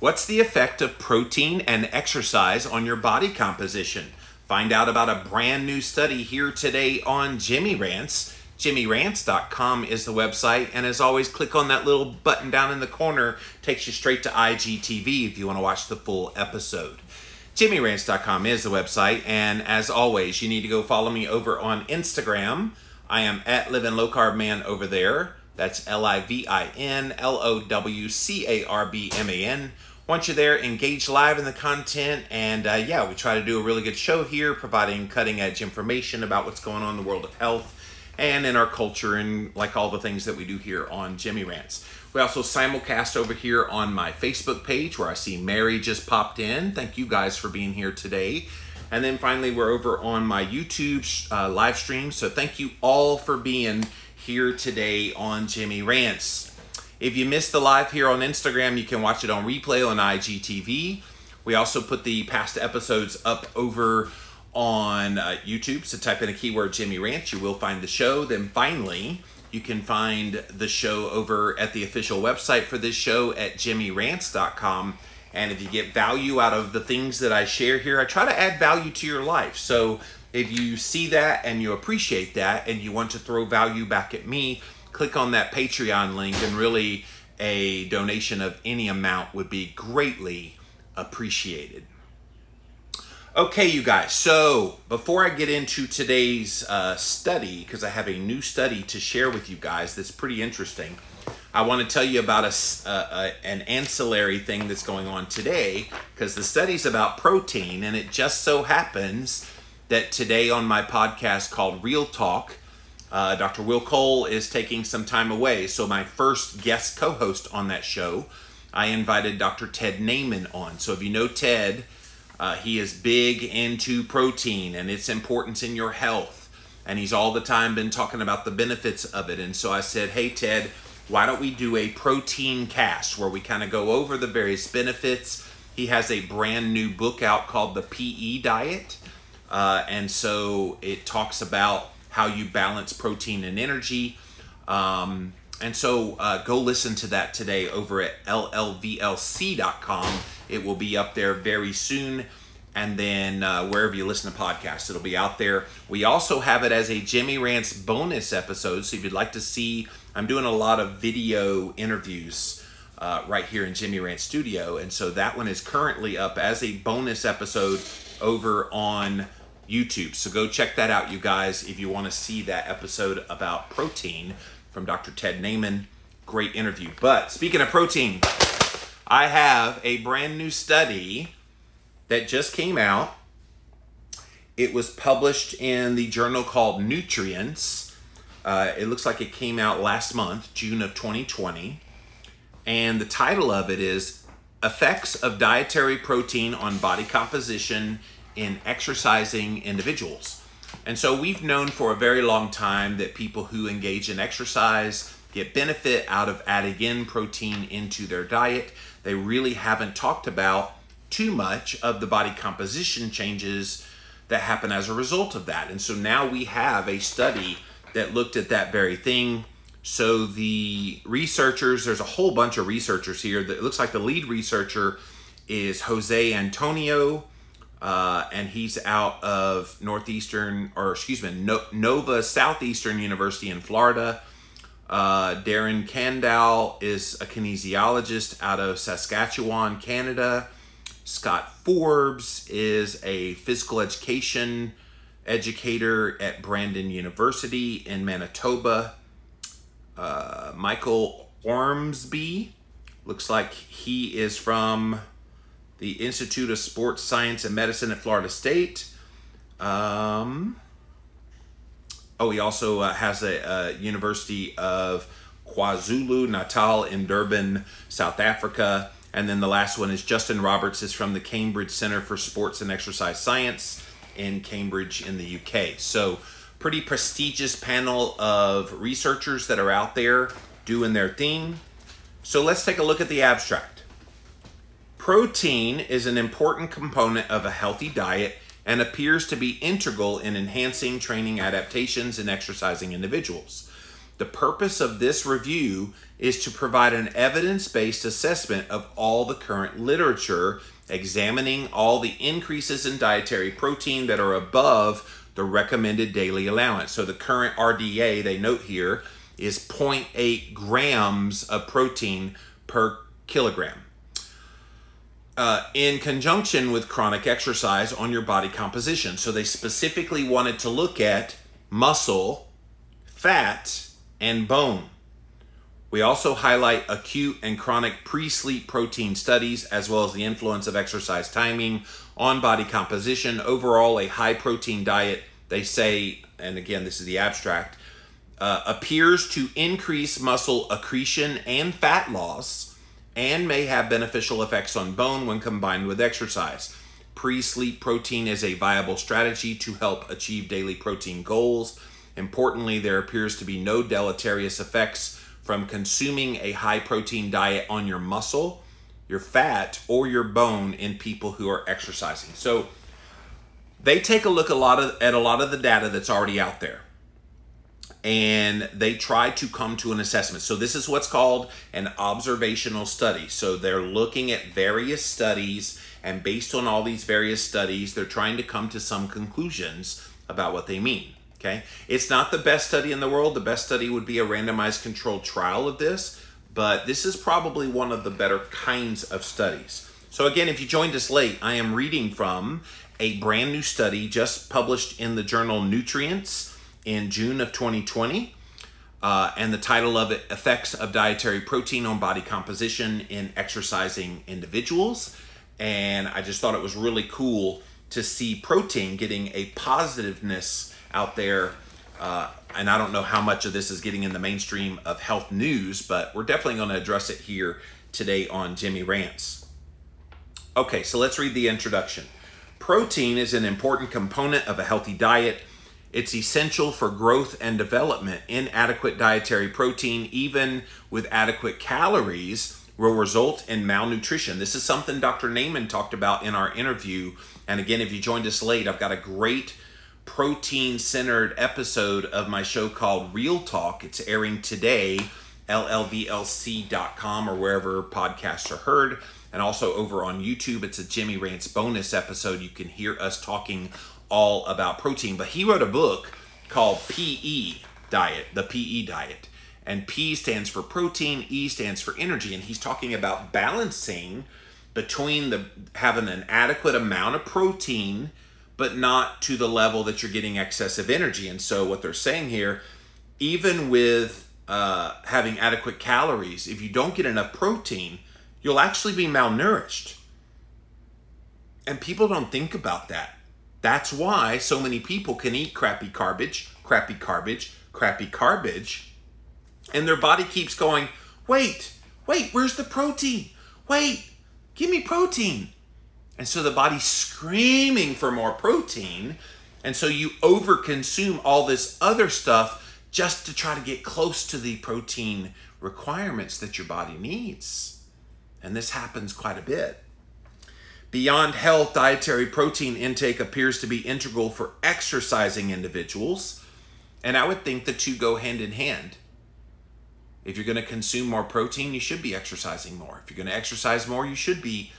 What's the effect of protein and exercise on your body composition? Find out about a brand new study here today on Jimmy Rants. JimmyRants.com is the website, and as always, click on that little button down in the corner. Takes you straight to IGTV if you want to watch the full episode. JimmyRants.com is the website, and as always, you need to go follow me over on Instagram. I am at Living Low Carb Man over there. That's LIVINLOWCARBMAN. Once you're there, engage live in the content, and yeah, we try to do a really good show here, providing cutting-edge information about what's going on in the world of health and in our culture, and like all the things that we do here on Jimmy Rants. We also simulcast over here on my Facebook page, where I see Mary just popped in. Thank you guys for being here today. And then finally, we're over on my YouTube live stream, so thank you all for being here today on Jimmy Rants. If you missed the live here on Instagram, you can watch it on replay on IGTV. We also put the past episodes up over on YouTube, so type in a keyword Jimmy Rants, you will find the show. Then finally, you can find the show over at the official website for this show at JimmyRants.com. And if you get value out of the things that I share here, I try to add value to your life. So if you see that and you appreciate that and you want to throw value back at me, click on that Patreon link, and really a donation of any amount would be greatly appreciated. Okay, you guys, so before I get into today's study, because I have a new study to share with you guys that's pretty interesting, I want to tell you about an ancillary thing that's going on today, because the study's about protein, and it just so happens that today on my podcast called Real Talk, Dr. Will Cole is taking some time away. So my first guest co-host on that show, I invited Dr. Ted Naiman on. So if you know Ted, he is big into protein and its importance in your health. And he's all the time been talking about the benefits of it. And so I said, hey, Ted, why don't we do a protein cast where we kind of go over the various benefits. He has a brand new book out called The PE Diet. And so it talks about how you balance protein and energy. And so go listen to that today over at llvlc.com. It will be up there very soon. And then wherever you listen to podcasts, it'll be out there. We also have it as a Jimmy Rants bonus episode. So if you'd like to see, I'm doing a lot of video interviews right here in Jimmy Rants Studio. And so that one is currently up as a bonus episode over on YouTube. So go check that out, you guys, if you want to see that episode about protein from Dr. Ted Naiman. Great interview. But speaking of protein, I have a brand new study that just came out. It was published in the journal called Nutrients. It looks like it came out last month, June of 2020. And the title of it is Effects of Dietary Protein on Body Composition in Exercising Individuals. And so we've known for a very long time that people who engage in exercise get benefit out of adding in protein into their diet. They really haven't talked about too much of the body composition changes that happen as a result of that. And so now we have a study that looked at that very thing. So the researchers, there's a whole bunch of researchers here. It looks like the lead researcher is Jose Antonio, and he's out of Nova Southeastern University in Florida. Darren Kandal is a kinesiologist out of Saskatchewan, Canada. Scott Forbes is a physical education educator at Brandon University in Manitoba. Michael Ormsby, looks like he is from the Institute of Sports Science and Medicine at Florida State. He also has a University of KwaZulu-Natal in Durban, South Africa. And then the last one is Justin Roberts, is from the Cambridge Center for Sports and Exercise Science in Cambridge in the UK. So pretty prestigious panel of researchers that are out there doing their thing. So let's take a look at the abstract. Protein is an important component of a healthy diet and appears to be integral in enhancing training adaptations in exercising individuals. The purpose of this review is to provide an evidence-based assessment of all the current literature, examining all the increases in dietary protein that are above the recommended daily allowance. So the current RDA, they note here, is 0.8 grams of protein per kilogram. In conjunction with chronic exercise on your body composition. So they specifically wanted to look at muscle, fat, and bone. We also highlight acute and chronic pre-sleep protein studies, as well as the influence of exercise timing on body composition. Overall, a high protein diet, they say, and again, this is the abstract, appears to increase muscle accretion and fat loss, and may have beneficial effects on bone when combined with exercise. Pre-sleep protein is a viable strategy to help achieve daily protein goals. Importantly, there appears to be no deleterious effects from consuming a high protein diet on your muscle, your fat, or your bone in people who are exercising. So they take a look at a lot of the data that's already out there, and they try to come to an assessment. So this is what's called an observational study. So they're looking at various studies, and based on all these various studies, they're trying to come to some conclusions about what they mean, okay? It's not the best study in the world. The best study would be a randomized controlled trial of this, but this is probably one of the better kinds of studies. So again, if you joined us late, I am reading from a brand new study just published in the journal Nutrients in June of 2020, and the title of it, Effects of Dietary Protein on Body Composition in Exercising Individuals. And I just thought it was really cool to see protein getting a positiveness out there. And I don't know how much of this is getting in the mainstream of health news, but we're definitely going to address it here today on Jimmy Rants. Okay, so let's read the introduction. Protein is an important component of a healthy diet. It's essential for growth and development. Inadequate dietary protein, even with adequate calories, will result in malnutrition. This is something Dr. Naiman talked about in our interview. And again, if you joined us late, I've got a great protein-centered episode of my show called Real Talk. It's airing today, llvlc.com or wherever podcasts are heard. And also over on YouTube, it's a Jimmy Rants bonus episode. You can hear us talking all about protein. But he wrote a book called PE Diet, the PE Diet. And P stands for protein, E stands for energy. And he's talking about balancing between having an adequate amount of protein, but not to the level that you're getting excessive energy. And so what they're saying here, even with having adequate calories, if you don't get enough protein, you'll actually be malnourished. And people don't think about that. That's why so many people can eat crappy garbage, and their body keeps going, wait, where's the protein? Wait, give me protein. And so the body's screaming for more protein, and so you overconsume all this other stuff just to try to get close to the protein requirements that your body needs. And this happens quite a bit. Beyond health, dietary protein intake appears to be integral for exercising individuals, and I would think the two go hand in hand. If you're going to consume more protein, you should be exercising more. If you're going to exercise more, you should be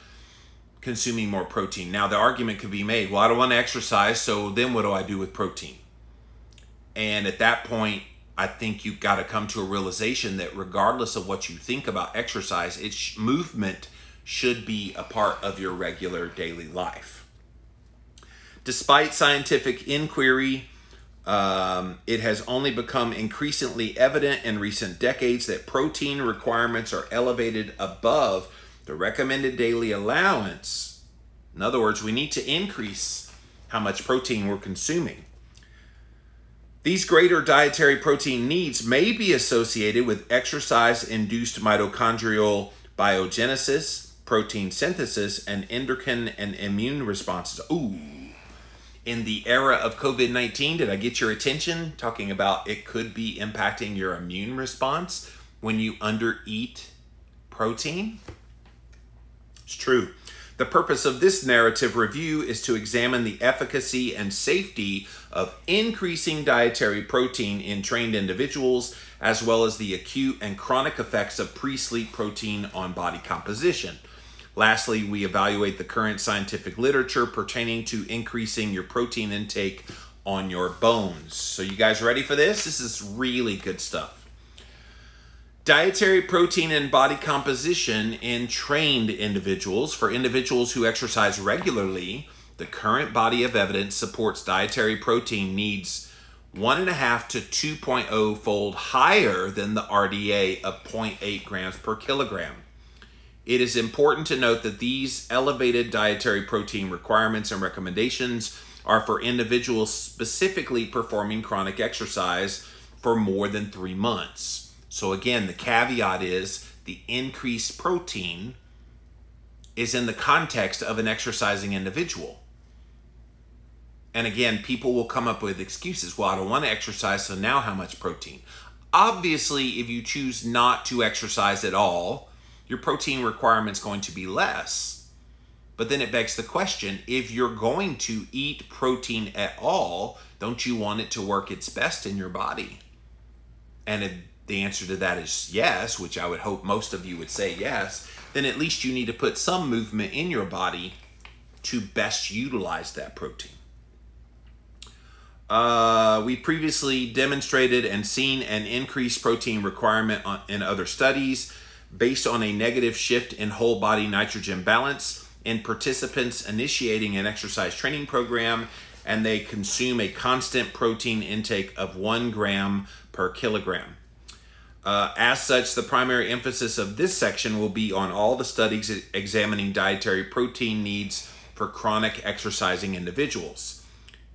consuming more protein. Now, the argument could be made, well, I don't want to exercise, so then what do I do with protein? And at that point, I think you've got to come to a realization that regardless of what you think about exercise, movement should be a part of your regular daily life. Despite scientific inquiry, it has only become increasingly evident in recent decades that protein requirements are elevated above the recommended daily allowance. In other words, we need to increase how much protein we're consuming. These greater dietary protein needs may be associated with exercise-induced mitochondrial biogenesis, protein synthesis, and endocrine and immune responses. Ooh, in the era of COVID-19, did I get your attention? Talking about it could be impacting your immune response when you undereat protein. It's true. The purpose of this narrative review is to examine the efficacy and safety of increasing dietary protein in trained individuals, as well as the acute and chronic effects of pre-sleep protein on body composition. Lastly, we evaluate the current scientific literature pertaining to increasing your protein intake on your bones. So you guys ready for this? This is really good stuff. Dietary protein and body composition in trained individuals. For individuals who exercise regularly, the current body of evidence supports dietary protein needs 1.5 to 2.0 fold higher than the RDA of 0.8 grams per kilogram. It is important to note that these elevated dietary protein requirements and recommendations are for individuals specifically performing chronic exercise for more than 3 months. So again, the caveat is the increased protein is in the context of an exercising individual. And again, people will come up with excuses. Well, I don't want to exercise, so now how much protein? Obviously, if you choose not to exercise at all, your protein requirement is going to be less. But then it begs the question, if you're going to eat protein at all, don't you want it to work its best in your body? And if the answer to that is yes, which I would hope most of you would say yes, then at least you need to put some movement in your body to best utilize that protein. We previously demonstrated and seen an increased protein requirement in other studies based on a negative shift in whole body nitrogen balance in participants initiating an exercise training program, and they consume a constant protein intake of 1 gram per kilogram. As such, the primary emphasis of this section will be on all the studies examining dietary protein needs for chronic exercising individuals.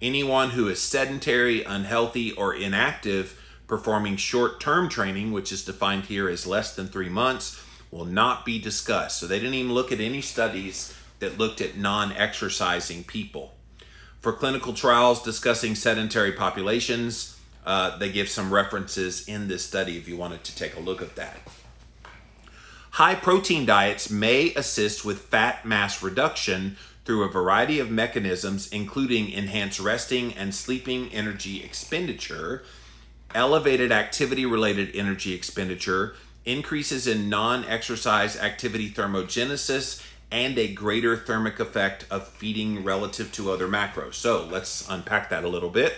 Anyone who is sedentary, unhealthy, or inactive performing short-term training, which is defined here as less than 3 months, will not be discussed. So they didn't even look at any studies that looked at non-exercising people. For clinical trials discussing sedentary populations, they give some references in this study if you wanted to take a look at that. High protein diets may assist with fat mass reduction through a variety of mechanisms, including enhanced resting and sleeping energy expenditure, elevated activity-related energy expenditure, increases in non-exercise activity thermogenesis, and a greater thermic effect of feeding relative to other macros. So let's unpack that a little bit.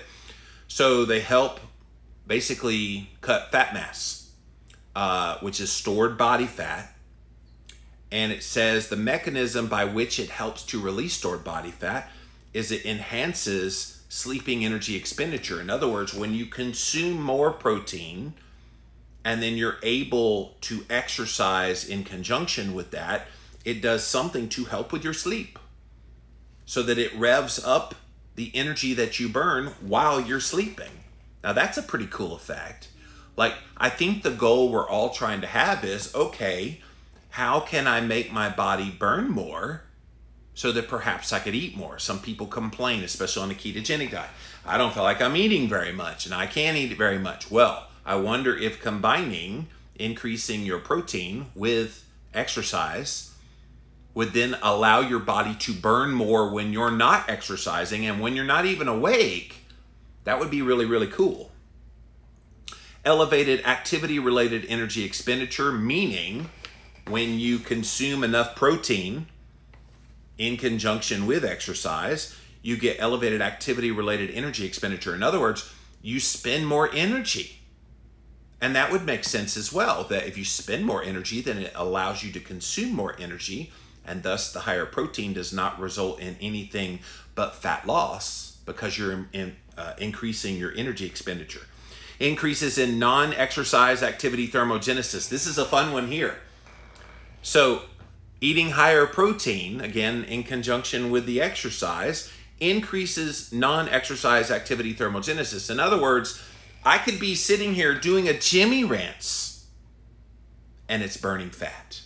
So they help basically cut fat mass, which is stored body fat. And it says the mechanism by which it helps to release stored body fat is it enhances sleeping energy expenditure. In other words, when you consume more protein and then you're able to exercise in conjunction with that, it does something to help with your sleep so that it revs up the energy that you burn while you're sleeping. Now that's a pretty cool effect. Like, I think the goal we're all trying to have is, okay, how can I make my body burn more so that perhaps I could eat more? Some people complain, especially on a ketogenic diet. I don't feel like I'm eating very much and I can't eat very much. Well, I wonder if combining increasing your protein with exercise would then allow your body to burn more when you're not exercising and when you're not even awake. That would be really, really cool. Elevated activity-related energy expenditure, meaning when you consume enough protein in conjunction with exercise, you get elevated activity-related energy expenditure. In other words, you spend more energy. And that would make sense as well, that if you spend more energy, then it allows you to consume more energy, and thus the higher protein does not result in anything but fat loss because you're increasing your energy expenditure. Increases in non-exercise activity thermogenesis. This is a fun one here. So eating higher protein, again, in conjunction with the exercise, increases non-exercise activity thermogenesis. In other words, I could be sitting here doing a Jimmy Rants and it's burning fat.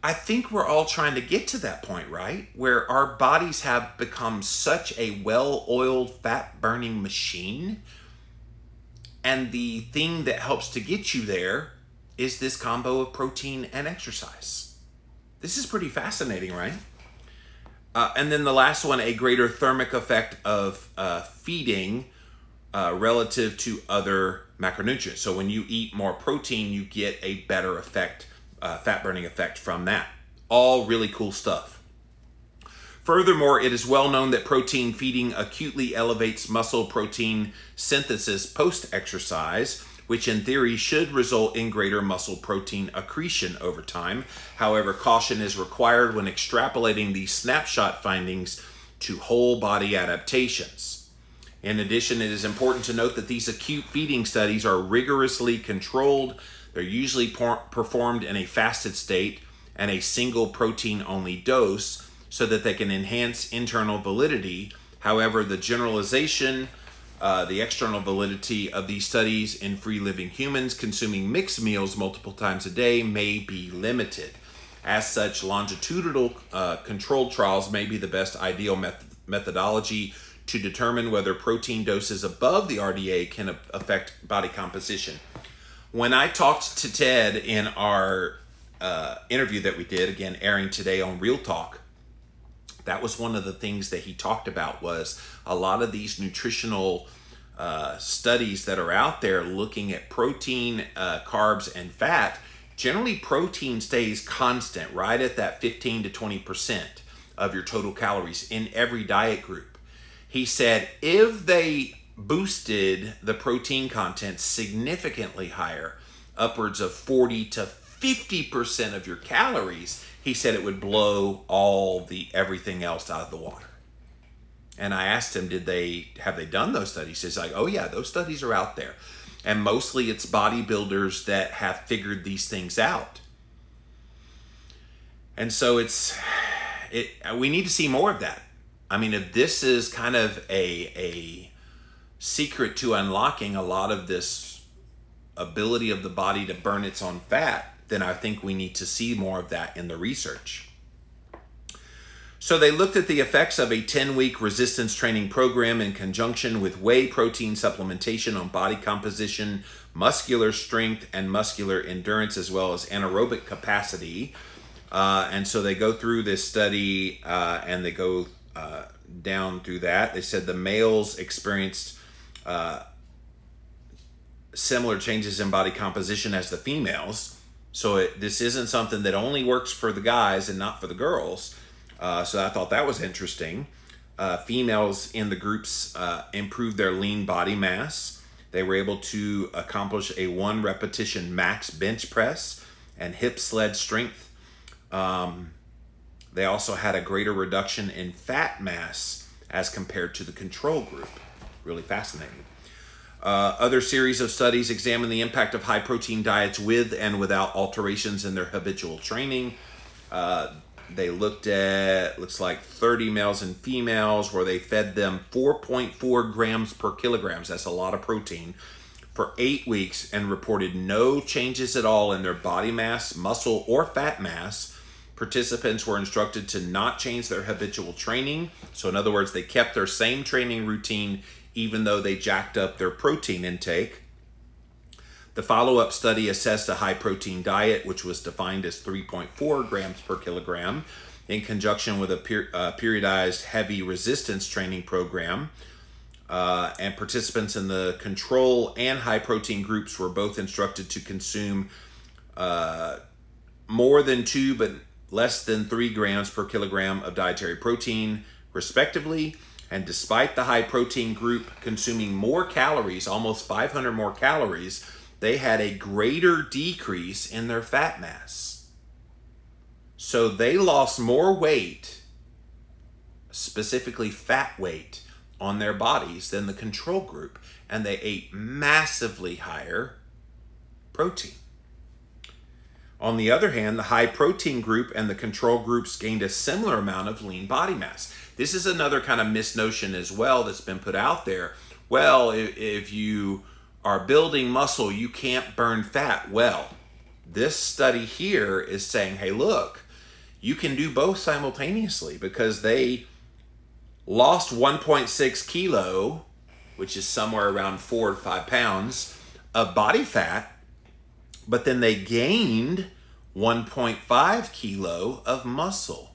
I think we're all trying to get to that point, right? Where our bodies have become such a well-oiled fat-burning machine. And the thing that helps to get you there is this combo of protein and exercise. This is pretty fascinating, right? And then the last one, a greater thermic effect of feeding relative to other macronutrients. So when you eat more protein, you get a better effect, fat burning effect from that. All really cool stuff. Furthermore, it is well known that protein feeding acutely elevates muscle protein synthesis post-exercise, which in theory should result in greater muscle protein accretion over time. However, caution is required when extrapolating these snapshot findings to whole body adaptations. In addition, it is important to note that these acute feeding studies are rigorously controlled. They're usually performed in a fasted state and a single protein-only dose so that they can enhance internal validity. However, the generalization, the external validity of these studies in free-living humans consuming mixed meals multiple times a day may be limited. As such, longitudinal controlled trials may be the best ideal methodology to determine whether protein doses above the RDA can affect body composition. When I talked to Ted in our interview that we did, again, airing today on Real Talk, that was one of the things that he talked about, was a lot of these nutritional studies that are out there looking at protein, carbs, and fat. Generally, protein stays constant, right at that 15 to 20% of your total calories in every diet group. He said if they boosted the protein content significantly higher, upwards of 40 to 50% of your calories, he said it would blow everything else out of the water. And I asked him, have they done those studies? He's like, oh yeah, those studies are out there. And mostly it's bodybuilders that have figured these things out. And so we need to see more of that. I mean, if this is kind of a secret to unlocking a lot of this ability of the body to burn its own fat, then I think we need to see more of that in the research. So they looked at the effects of a 10-week resistance training program in conjunction with whey protein supplementation on body composition, muscular strength, and muscular endurance, as well as anaerobic capacity. And so they go through this study and they go down through that. They said the males experienced similar changes in body composition as the females. So this isn't something that only works for the guys and not for the girls. So I thought that was interesting. Females in the groups improved their lean body mass. They were able to accomplish a 1 repetition max bench press and hip sled strength. They also had a greater reduction in fat mass as compared to the control group. Really fascinating. Other series of studies examined the impact of high protein diets with and without alterations in their habitual training. They looked at, looks like 30 males and females, where they fed them 4.4 grams per kilogram. That's a lot of protein for 8 weeks, and reported no changes at all in their body mass, muscle, or fat mass. Participants were instructed to not change their habitual training. So in other words, they kept their same training routine even though they jacked up their protein intake. The follow-up study assessed a high-protein diet, which was defined as 3.4 grams per kilogram, in conjunction with a periodized heavy resistance training program. And participants in the control and high-protein groups were both instructed to consume more than 2 but less than 3 grams per kilogram of dietary protein, respectively. And despite the high-protein group consuming more calories, almost 500 more calories, they had a greater decrease in their fat mass. So they lost more weight, specifically fat weight, on their bodies than the control group, and they ate massively higher protein. On the other hand, the high protein group and the control groups gained a similar amount of lean body mass. This is another kind of misnotion as well that's been put out there. Well, if you are building muscle, you can't burn fat. Well, this study here is saying, hey, look, you can do both simultaneously, because they lost 1.6 kilo, which is somewhere around 4 to 5 pounds of body fat, but then they gained 1.5 kilo of muscle,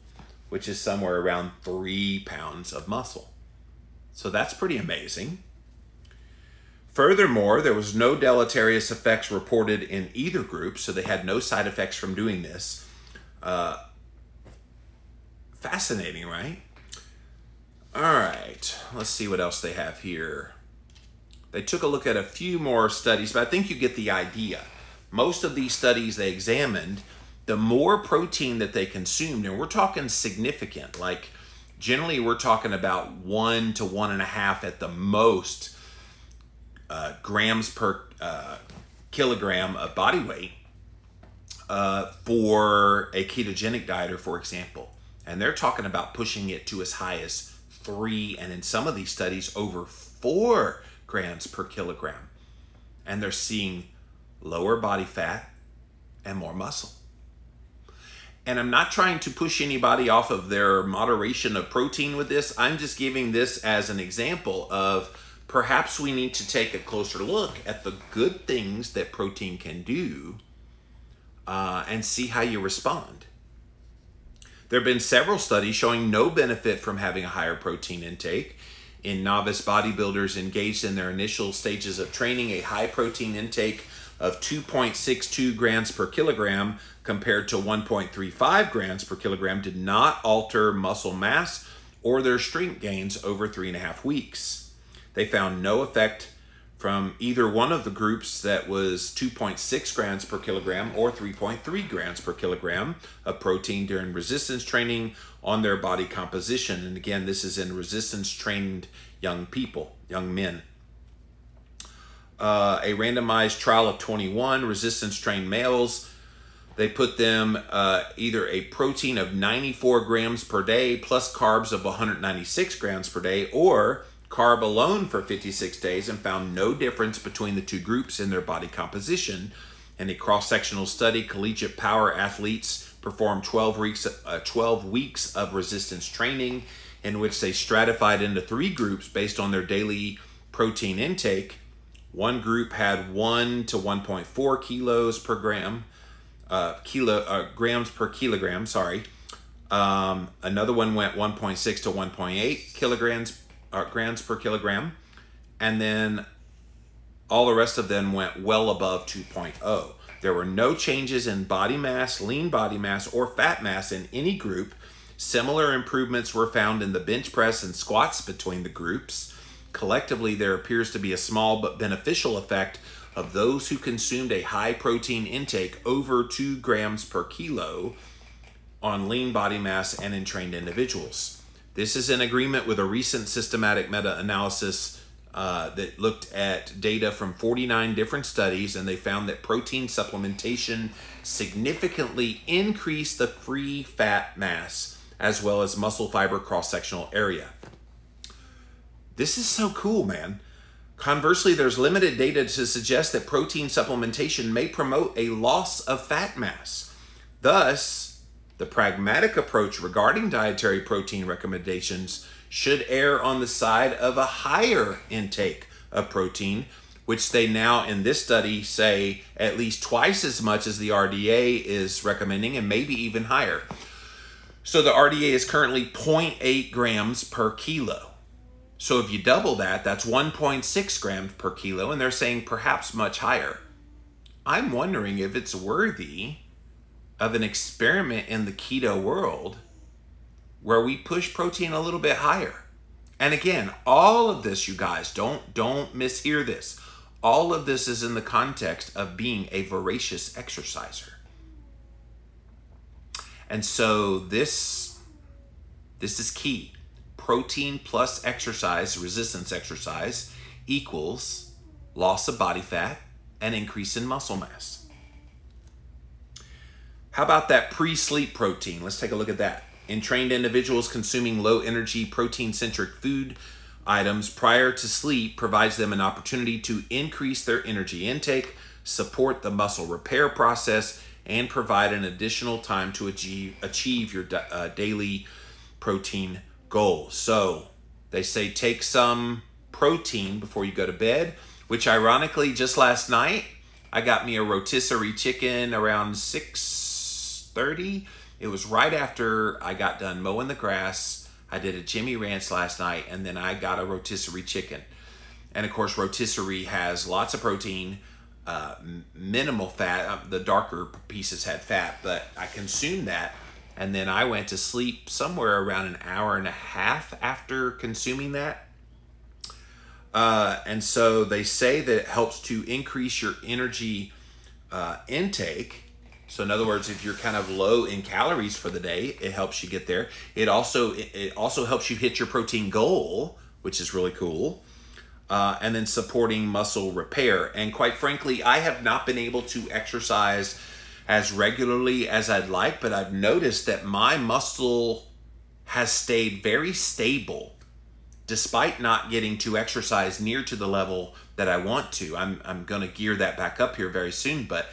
which is somewhere around 3 pounds of muscle. So that's pretty amazing. Furthermore, there was no deleterious effects reported in either group, so they had no side effects from doing this. Fascinating, right? All right, let's see what else they have here. They took a look at a few more studies, but I think you get the idea. Most of these studies they examined, the more protein that they consumed, and we're talking significant, like generally we're talking about 1 to 1.5 at the most grams per kilogram of body weight for a ketogenic dieter, for example. And they're talking about pushing it to as high as 3, and in some of these studies over 4 grams per kilogram. And they're seeing lower body fat and more muscle. And I'm not trying to push anybody off of their moderation of protein with this. I'm just giving this as an example of perhaps we need to take a closer look at the good things that protein can do and see how you respond. There have been several studies showing no benefit from having a higher protein intake. In novice bodybuilders engaged in their initial stages of training, a high protein intake of 2.62 grams per kilogram compared to 1.35 grams per kilogram did not alter muscle mass or their strength gains over 3.5 weeks. They found no effect from either one of the groups that was 2.6 grams per kilogram or 3.3 grams per kilogram of protein during resistance training on their body composition. And again, this is in resistance trained young people, young men. A randomized trial of 21 resistance trained males. They put them either a protein of 94 grams per day plus carbs of 196 grams per day, or carb alone for 56 days, and found no difference between the two groups in their body composition. In a cross-sectional study, collegiate power athletes performed 12 weeks of resistance training in which they stratified into 3 groups based on their daily protein intake. One group had 1 to 1.4 kilos per gram, grams per kilogram, sorry. Another one went 1.6 to 1.8 grams per kilogram, and then all the rest of them went well above 2.0. There were no changes in body mass, lean body mass, or fat mass in any group. Similar improvements were found in the bench press and squats between the groups. Collectively, there appears to be a small but beneficial effect of those who consumed a high protein intake over 2 grams per kilo on lean body mass and in trained individuals. This is in agreement with a recent systematic meta-analysis that looked at data from 49 different studies, and they found that protein supplementation significantly increased the free fat mass as well as muscle fiber cross-sectional area. This is so cool, man. Conversely, there's limited data to suggest that protein supplementation may promote a loss of fat mass. Thus, the pragmatic approach regarding dietary protein recommendations should err on the side of a higher intake of protein, which they now in this study say at least twice as much as the RDA is recommending, and maybe even higher. So the RDA is currently 0.8 grams per kilo. So if you double that, that's 1.6 grams per kilo, and they're saying perhaps much higher. I'm wondering if it's worthy of an experiment in the keto world where we push protein a little bit higher. And again, all of this, you guys, don't mishear this. All of this is in the context of being a voracious exerciser. And so this is key. Protein plus exercise, resistance exercise, equals loss of body fat and increase in muscle mass. How about that pre-sleep protein? Let's take a look at that. In trained individuals, consuming low-energy, protein-centric food items prior to sleep provides them an opportunity to increase their energy intake, support the muscle repair process, and provide an additional time to achieve your daily protein goals. So they say take some protein before you go to bed, which ironically, just last night, I got me a rotisserie chicken around 6:30. It was right after I got done mowing the grass. I did a Jimmy Ranch last night, and then I got a rotisserie chicken. And of course, rotisserie has lots of protein, minimal fat. The darker pieces had fat, but I consumed that. And then I went to sleep somewhere around an hour and a half after consuming that. And so they say that it helps to increase your energy intake. So in other words, if you're kind of low in calories for the day, it helps you get there. It also helps you hit your protein goal, which is really cool. And then supporting muscle repair. And quite frankly, I have not been able to exercise as regularly as I'd like, but I've noticed that my muscle has stayed very stable despite not getting to exercise near to the level that I want to. I'm going to gear that back up here very soon, but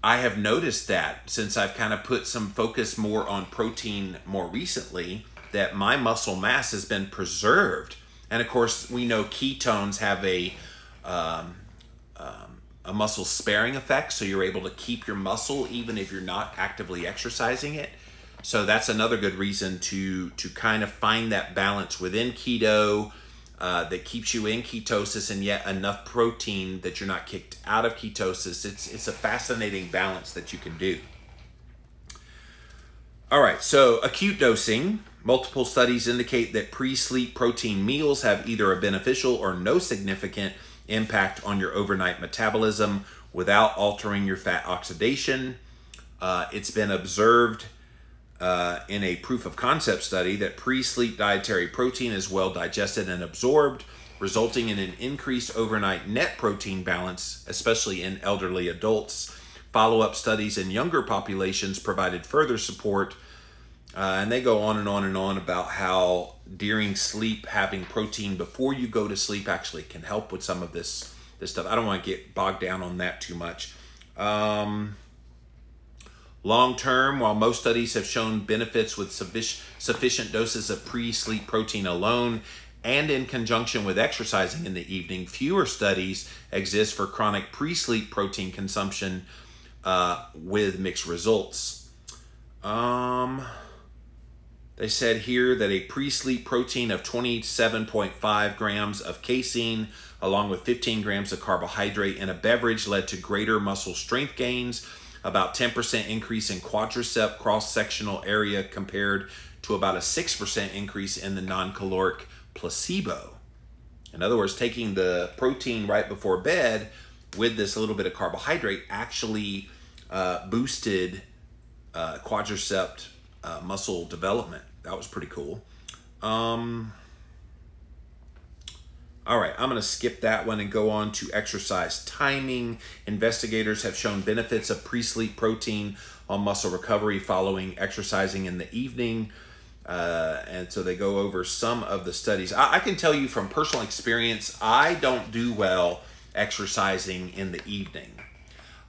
I have noticed that since I've kind of put some focus more on protein more recently, that my muscle mass has been preserved. And of course, we know ketones have a muscle sparing effect, so you're able to keep your muscle even if you're not actively exercising it. So that's another good reason to kind of find that balance within keto that keeps you in ketosis and yet enough protein that you're not kicked out of ketosis. It's a fascinating balance that you can do. All right, so acute dosing. Multiple studies indicate that pre-sleep protein meals have either a beneficial or no significant impact on your overnight metabolism without altering your fat oxidation. It's been observed in a proof of concept study that pre-sleep dietary protein is well digested and absorbed, resulting in an increased overnight net protein balance, especially in elderly adults. Follow-up studies in younger populations provided further support, and they go on and on and on about how during sleep having protein before you go to sleep actually can help with some of this stuff. I don't want to get bogged down on that too much. Long term, while most studies have shown benefits with sufficient doses of pre-sleep protein alone and in conjunction with exercising in the evening, fewer studies exist for chronic pre-sleep protein consumption with mixed results. They said here that a pre-sleep protein of 27.5 grams of casein along with 15 grams of carbohydrate in a beverage led to greater muscle strength gains, about 10% increase in quadricep cross-sectional area compared to about a 6% increase in the non-caloric placebo. In other words, taking the protein right before bed with this little bit of carbohydrate actually boosted quadricep muscle development. That was pretty cool. All right, I'm going to skip that one and go on to exercise timing. Investigators have shown benefits of pre-sleep protein on muscle recovery following exercising in the evening. And so they go over some of the studies. I can tell you from personal experience, I don't do well exercising in the evening.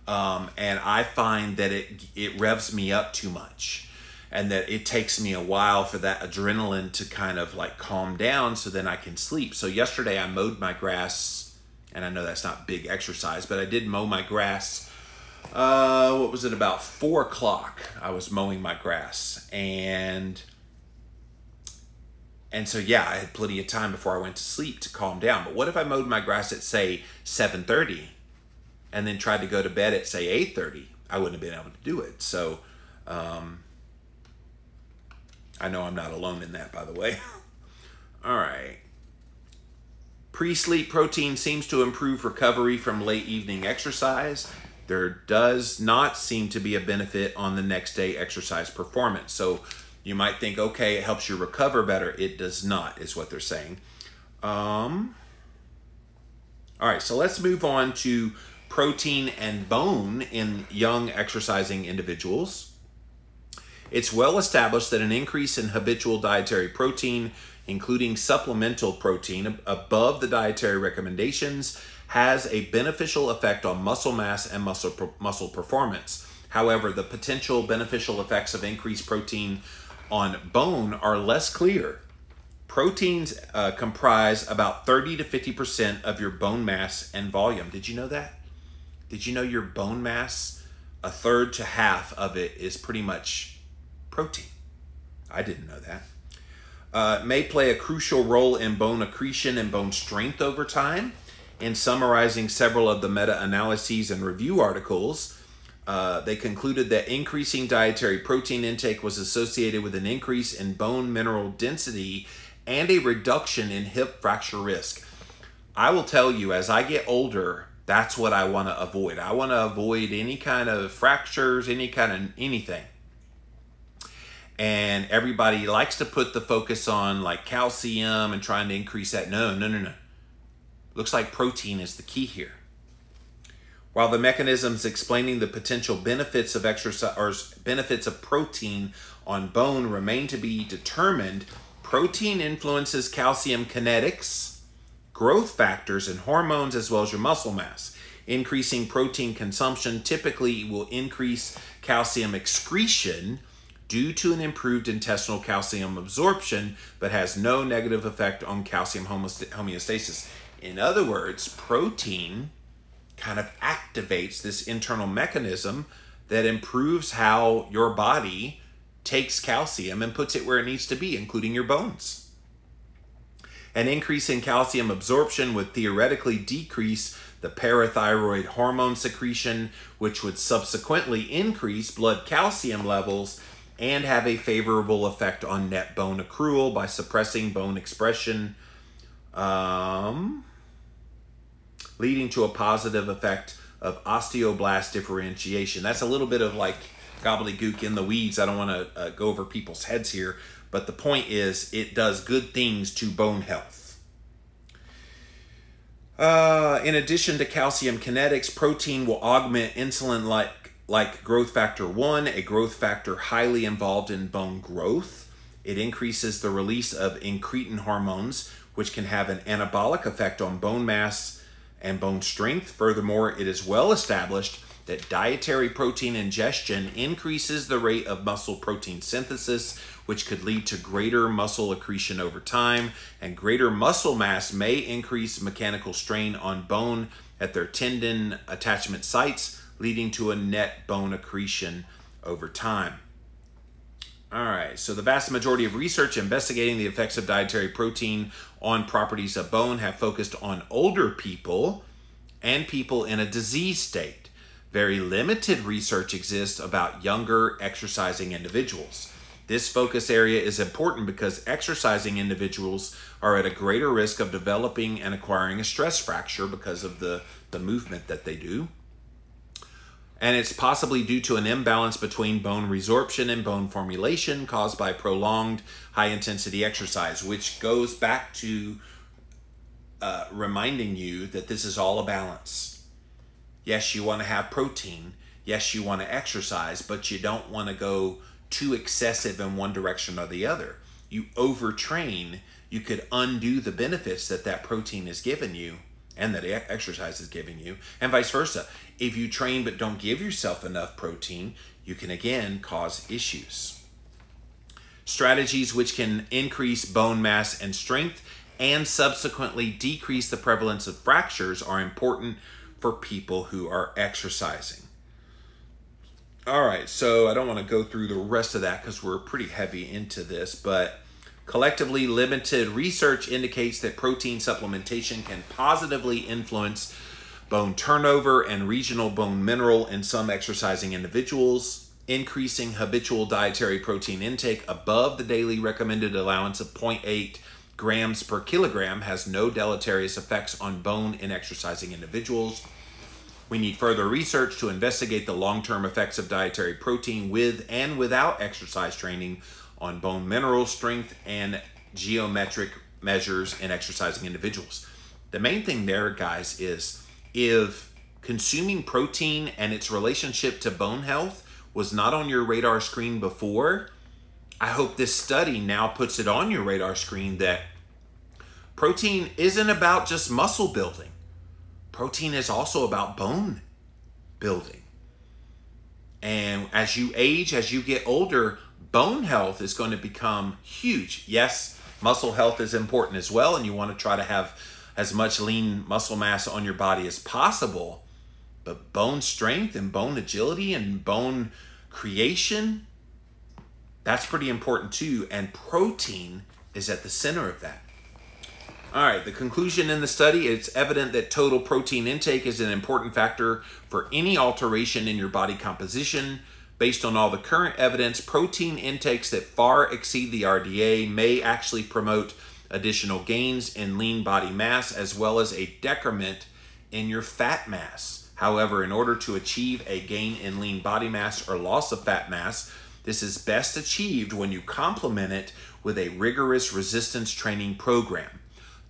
And I find that it revs me up too much. And that it takes me a while for that adrenaline to kind of like calm down so then I can sleep. So yesterday I mowed my grass, and I know that's not big exercise, but I did mow my grass. What was it, about 4 o'clock? I was mowing my grass. And so yeah, I had plenty of time before I went to sleep to calm down. But what if I mowed my grass at say 7:30 and then tried to go to bed at say 8:30? I wouldn't have been able to do it. So, I know I'm not alone in that, by the way. All right. Pre-sleep protein seems to improve recovery from late evening exercise. There does not seem to be a benefit on the next day exercise performance. So you might think, okay, it helps you recover better. It does not, is what they're saying. All right, so let's move on to protein and bone in young exercising individuals. It's well established that an increase in habitual dietary protein, including supplemental protein above the dietary recommendations, has a beneficial effect on muscle mass and muscle performance. However, the potential beneficial effects of increased protein on bone are less clear. Proteins comprise about 30 to 50% of your bone mass and volume. Did you know that? Did you know your bone mass, a third to half of it is pretty much protein? I didn't know that. May play a crucial role in bone accretion and bone strength over time. In summarizing several of the meta-analyses and review articles, they concluded that increasing dietary protein intake was associated with an increase in bone mineral density and a reduction in hip fracture risk. I will tell you, as I get older, that's what I want to avoid. I want to avoid any kind of fractures, any kind of anything. And everybody likes to put the focus on like calcium and trying to increase that. No. Looks like protein is the key here. While the mechanisms explaining the potential benefits of exercise or benefits of protein on bone remain to be determined, protein influences calcium kinetics, growth factors, and hormones, as well as your muscle mass. Increasing protein consumption typically will increase calcium excretion due to an improved intestinal calcium absorption, but has no negative effect on calcium homeostasis. In other words, protein kind of activates this internal mechanism that improves how your body takes calcium and puts it where it needs to be, including your bones. An increase in calcium absorption would theoretically decrease the parathyroid hormone secretion, which would subsequently increase blood calcium levels and have a favorable effect on net bone accrual by suppressing bone expression, leading to a positive effect of osteoblast differentiation. That's a little bit of like gobbledygook in the weeds. I don't want to go over people's heads here, but the point is it does good things to bone health. In addition to calcium kinetics, protein will augment insulin-like growth factor 1, a growth factor highly involved in bone growth. It increases the release of incretin hormones, which can have an anabolic effect on bone mass and bone strength. Furthermore, it is well established that dietary protein ingestion increases the rate of muscle protein synthesis, which could lead to greater muscle accretion over time, and greater muscle mass may increase mechanical strain on bone at their tendon attachment sites, leading to a net bone accretion over time. All right, so the vast majority of research investigating the effects of dietary protein on properties of bone have focused on older people and people in a disease state. Very limited research exists about younger exercising individuals. This focus area is important because exercising individuals are at a greater risk of developing and acquiring a stress fracture because of the movement that they do. And it's possibly due to an imbalance between bone resorption and bone formulation caused by prolonged high-intensity exercise, which goes back to reminding you that this is all a balance. Yes, you want to have protein. Yes, you want to exercise, but you don't want to go too excessive in one direction or the other. You overtrain, you could undo the benefits that protein is giving you and that exercise is giving you, and vice versa. If you train but don't give yourself enough protein, you can again cause issues. Strategies which can increase bone mass and strength and subsequently decrease the prevalence of fractures are important for people who are exercising. All right, so I don't want to go through the rest of that because we're pretty heavy into this, but collectively, limited research indicates that protein supplementation can positively influence bone turnover and regional bone mineral in some exercising individuals. Increasing habitual dietary protein intake above the daily recommended allowance of 0.8 grams per kilogram has no deleterious effects on bone in exercising individuals. We need further research to investigate the long-term effects of dietary protein with and without exercise training on bone mineral strength and geometric measures in exercising individuals. The main thing there, guys, is if consuming protein and its relationship to bone health was not on your radar screen before, I hope this study now puts it on your radar screen that protein isn't about just muscle building. Protein is also about bone building. And as you age, as you get older, bone health is going to become huge. Yes, muscle health is important as well, and you want to try to have as much lean muscle mass on your body as possible. But bone strength and bone agility and bone creation, that's pretty important too. And protein is at the center of that. All right, the conclusion in the study, it's evident that total protein intake is an important factor for any alteration in your body composition. Based on all the current evidence, protein intakes that far exceed the RDA may actually promote additional gains in lean body mass as well as a decrement in your fat mass. However, in order to achieve a gain in lean body mass or loss of fat mass, this is best achieved when you complement it with a rigorous resistance training program.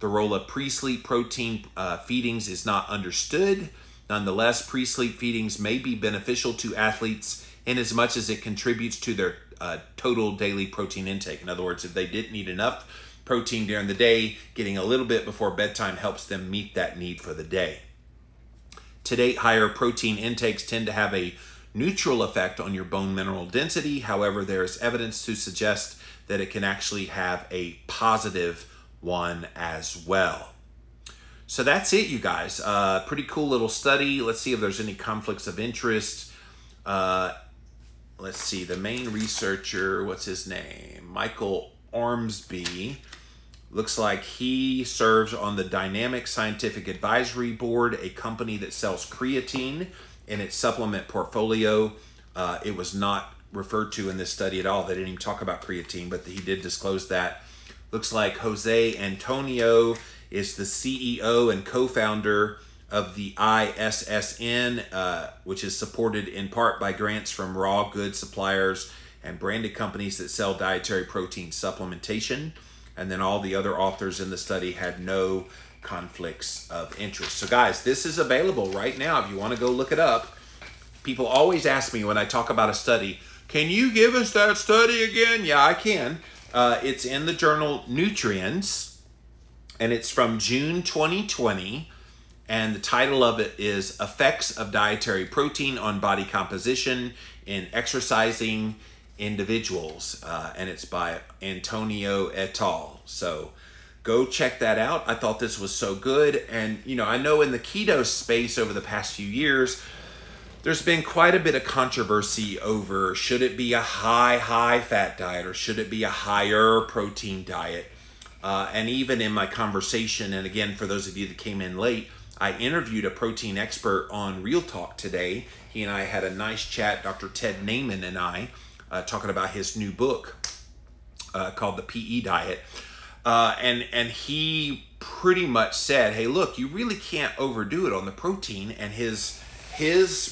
The role of pre-sleep protein feedings is not understood. Nonetheless, pre-sleep feedings may be beneficial to athletes in as much as it contributes to their total daily protein intake. In other words, if they didn't eat enough protein during the day, getting a little bit before bedtime helps them meet that need for the day. To date, higher protein intakes tend to have a neutral effect on your bone mineral density. However, there is evidence to suggest that it can actually have a positive one as well. So that's it, you guys. Pretty cool little study. Let's see if there's any conflicts of interest. Let's see, the main researcher, what's his name? Michael Ormsby. Looks like he serves on the Dynamic Scientific Advisory Board, a company that sells creatine in its supplement portfolio. It was not referred to in this study at all. They didn't even talk about creatine, but he did disclose that. Looks like Jose Antonio is the CEO and co-founder of the ISSN, which is supported in part by grants from raw goods suppliers and branded companies that sell dietary protein supplementation. And then all the other authors in the study had no conflicts of interest. So guys, this is available right now if you want to go look it up. People always ask me when I talk about a study, can you give us that study again? Yeah, I can. It's in the journal Nutrients, and it's from June 2020, and the title of it is Effects of Dietary Protein on Body Composition in Exercising Individuals, and it's by Antonio et al. So go check that out. I thought this was so good, and you know, I know in the keto space over the past few years, there's been quite a bit of controversy over should it be a high fat diet or should it be a higher protein diet. And even in my conversation, and again, for those of you that came in late, I interviewed a protein expert on Real Talk today. He and I had a nice chat, Dr. Ted Naiman and I, talking about his new book called The PE Diet. And he pretty much said, hey, look, you really can't overdo it on the protein, and his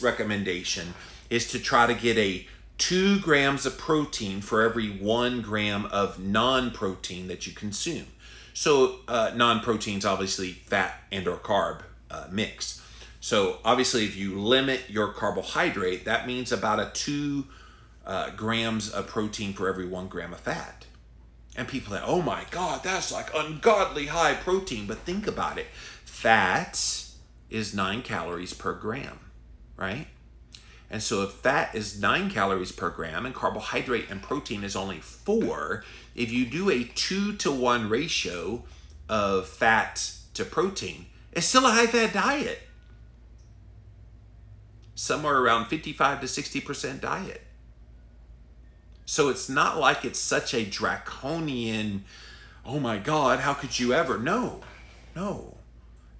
recommendation is to try to get a 2 grams of protein for every 1 gram of non-protein that you consume. So non-protein's obviously fat and or carb mix. So obviously if you limit your carbohydrate, that means about a 2 grams of protein for every 1 gram of fat. And people say, oh my God, that's like ungodly high protein. But think about it. Fat is 9 calories per gram, right? And so if fat is 9 calories per gram and carbohydrate and protein is only 4, if you do a 2-to-1 ratio of fat to protein, it's still a high-fat diet. Somewhere around 55 to 60% diet. So it's not like it's such a draconian, oh my God, how could you ever? No.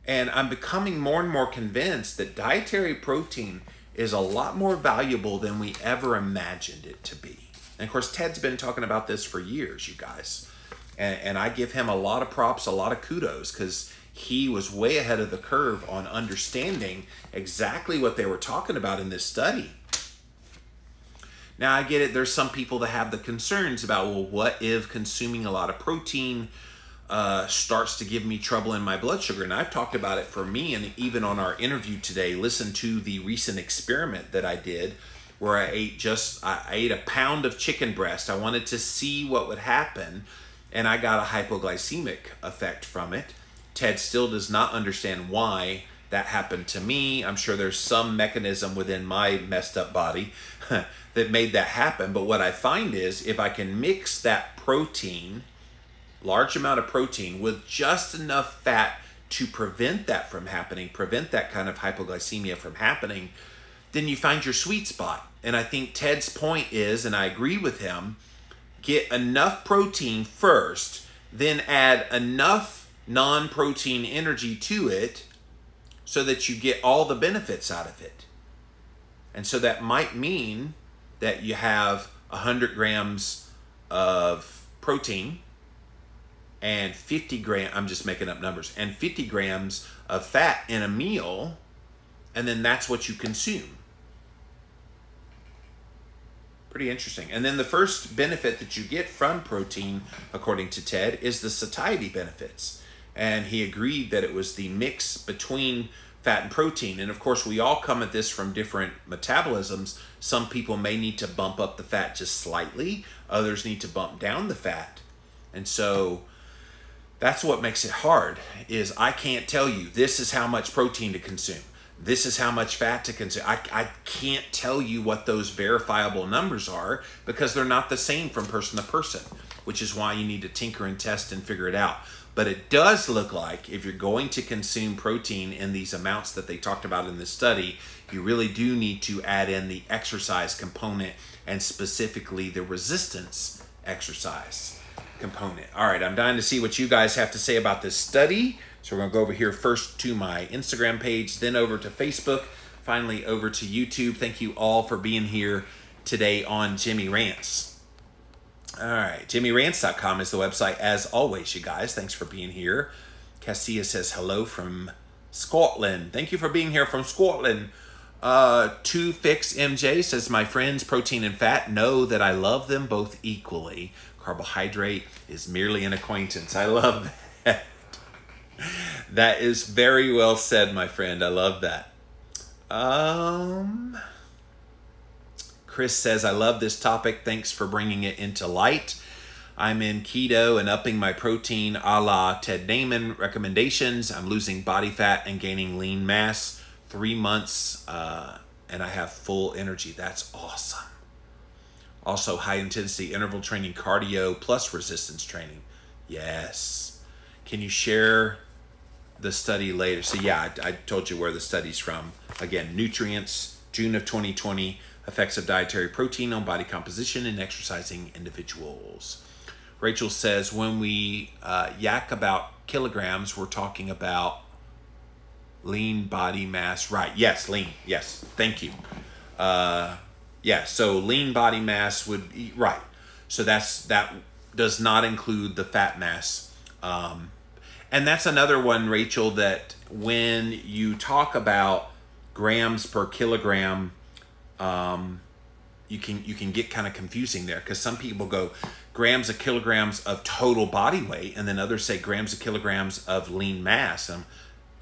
And I'm becoming more and more convinced that dietary protein is a lot more valuable than we ever imagined it to be. And of course, Ted's been talking about this for years, you guys. And I give him a lot of props, a lot of kudos, because he was way ahead of the curve on understanding exactly what they were talking about in this study. Now, I get it. There's some people that have the concerns about, well, what if consuming a lot of protein starts to give me trouble in my blood sugar? And I've talked about it for me, and even on our interview today, listen to the recent experiment that I did where I ate a pound of chicken breast. I wanted to see what would happen, and I got a hypoglycemic effect from it. Ted still does not understand why that happened to me. I'm sure there's some mechanism within my messed up body that made that happen. But what I find is if I can mix that protein, large amount of protein, with just enough fat to prevent that from happening, prevent that kind of hypoglycemia from happening, then you find your sweet spot. And I think Ted's point is, and I agree with him, get enough protein first, then add enough non-protein energy to it so that you get all the benefits out of it. And so that might mean that you have 100 grams of protein and 50 grams, I'm just making up numbers, and 50 grams of fat in a meal, and then that's what you consume. Pretty interesting. And then the first benefit that you get from protein, according to Ted, is the satiety benefits. And he agreed that it was the mix between fat and protein. And of course, we all come at this from different metabolisms. Some people may need to bump up the fat just slightly. Others need to bump down the fat. And so that's what makes it hard, is I can't tell you this is how much protein to consume. This is how much fat to consume. I can't tell you what those verifiable numbers are because they're not the same from person to person, which is why you need to tinker and test and figure it out. But it does look like if you're going to consume protein in these amounts that they talked about in this study, you really do need to add in the exercise component, and specifically the resistance exercise component. All right, I'm dying to see what you guys have to say about this study. So we're gonna go over here first to my Instagram page, then over to Facebook, finally over to YouTube. Thank you all for being here today on Jimmy Rants. All right, jimmyrants.com is the website as always, you guys. Thanks for being here. Cassia says hello from Scotland. Thank you for being here from Scotland. 2fixmj says, my friends, protein and fat, know that I love them both equally. Carbohydrate is merely an acquaintance. I love that. That is very well said, my friend. I love that. Chris says, I love this topic. Thanks for bringing it into light. I'm in keto and upping my protein a la Ted Naiman recommendations. I'm losing body fat and gaining lean mass. 3 months and I have full energy. That's awesome. Also, high intensity interval training, cardio plus resistance training. Yes. Can you share the study later? So yeah, I told you where the study's from. Again, Nutrients, June of 2020, effects of dietary protein on body composition in exercising individuals. Rachel says, when we yak about kilograms, we're talking about lean body mass. Right, yes, lean, yes, thank you. Yeah, so lean body mass would be, right. So that does not include the fat mass. And that's another one, Rachel, that when you talk about grams per kilogram, you can get kind of confusing there, because some people go grams of kilograms of total body weight, and then others say grams of kilograms of lean mass.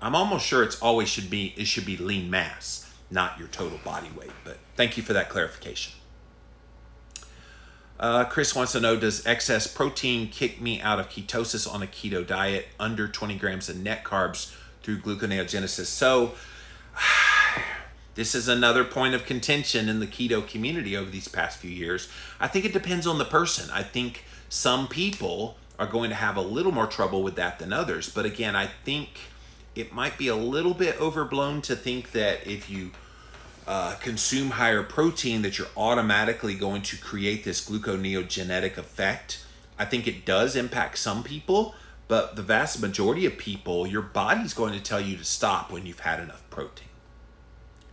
I'm almost sure it should be lean mass, not your total body weight. But thank you for that clarification. Chris wants to know, does excess protein kick me out of ketosis on a keto diet under 20 grams of net carbs through gluconeogenesis? So this is another point of contention in the keto community over these past few years. I think it depends on the person. I think some people are going to have a little more trouble with that than others. But again, I think it might be a little bit overblown to think that if you consume higher protein that you're automatically going to create this gluconeogenetic effect. I think it does impact some people, but the vast majority of people, your body's going to tell you to stop when you've had enough protein.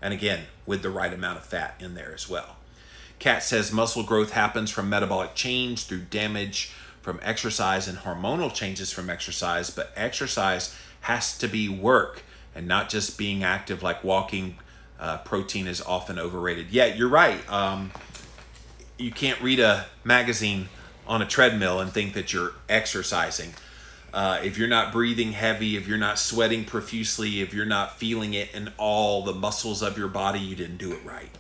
And again, with the right amount of fat in there as well. Kat says muscle growth happens from metabolic change through damage from exercise and hormonal changes from exercise, but exercise has to be work and not just being active like walking. Protein is often overrated. Yeah, you're right. You can't read a magazine on a treadmill and think that you're exercising. If you're not breathing heavy, if you're not sweating profusely, if you're not feeling it in all the muscles of your body, you didn't do it right.